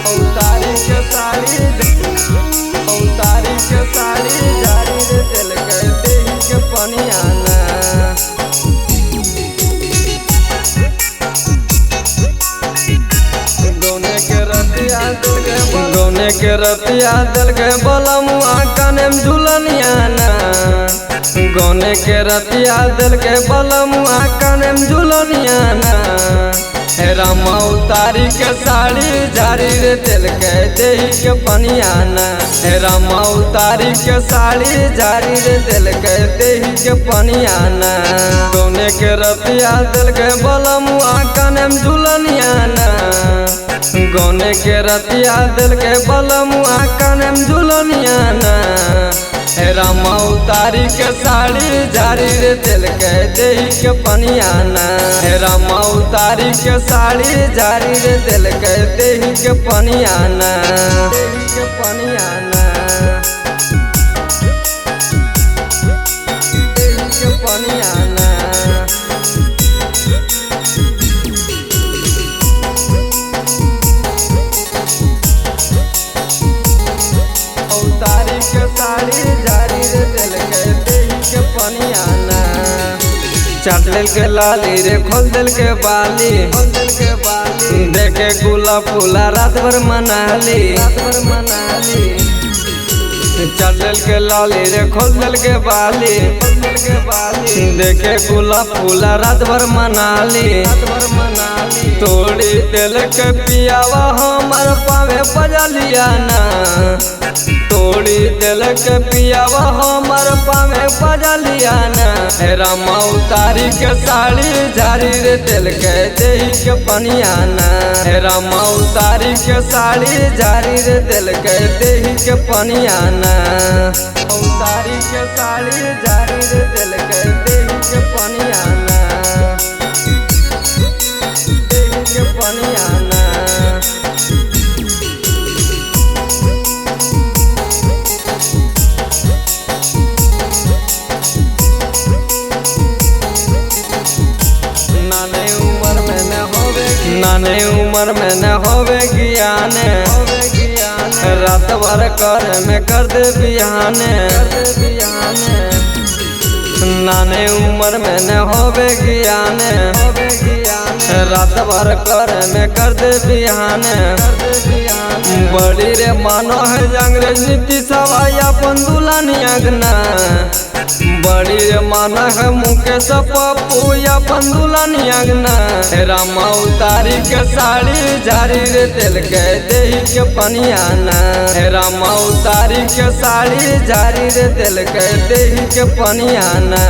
उतारी के साड़ी जारी रे दिल के देही के पनियाना। गौने के रतिया दिल के बलमुआ काने में झुलनियाना। गौने के रतिया दिल के बलमुआ काने में झुलनियाना। रामा उतारी के साड़ी जारी रे दिल के देही के पनियाना। रामा उतारी के साड़ी जारी रे दिल के देही के पनियाना। गौने के रतिया दिल के बलमुआ काने में झुलनियाना। गौने के रतिया दिल के बलमुआ काने में झुलनियाना। रामा उतारी के साड़ी जारी रे दिल के देही के पनियाना। रामा उतारी के साड़ी जारी रे दिल के देही के पनियाना। देही के पनियाना, देही के पनियाना। उतारी के साड़ी जारी रे दिल के देही के पनियाना। चाट लेल के लाली रे खोल दिल के बाली, देखे गुला फूला रात भर मनाली। चाट लेल के लाली रे खोल दिल के बाली, देखे गुला फूला रात भर मनाली। तोड़ी दिल के पियावा हमर पावे पजलियाना। तोड़ी दिल के पियावा हमर पावे पजलियाना। रामा उतारी के साड़ी जारी रे दिल के देही के पनियाना। रामा उतारी के साड़ी जारी रे दिल के देही के पनियाना। उतारी के साड़ी जारी रे दिल के देही के पनियाना। देही के पनियाना। नाने उम्र में न होवे ज्ञान, रात भर कर में कर दे बिहाने। नाने उम्र में न होवे ज्ञान, रात भर कर में कर दे बिहाने। बड़ी रे मानो है अंग्रेज नीति सवाई अपन दुल्हनी अगना। बड़ी रे माना है मुकेश पप्पू अपन दुल्हनी अगना। रामा उतारी के साड़ी जारी रे दिल के देही के पनियाना। रामा उतारी के साड़ी जारी रे दिल के देही के पनियाना।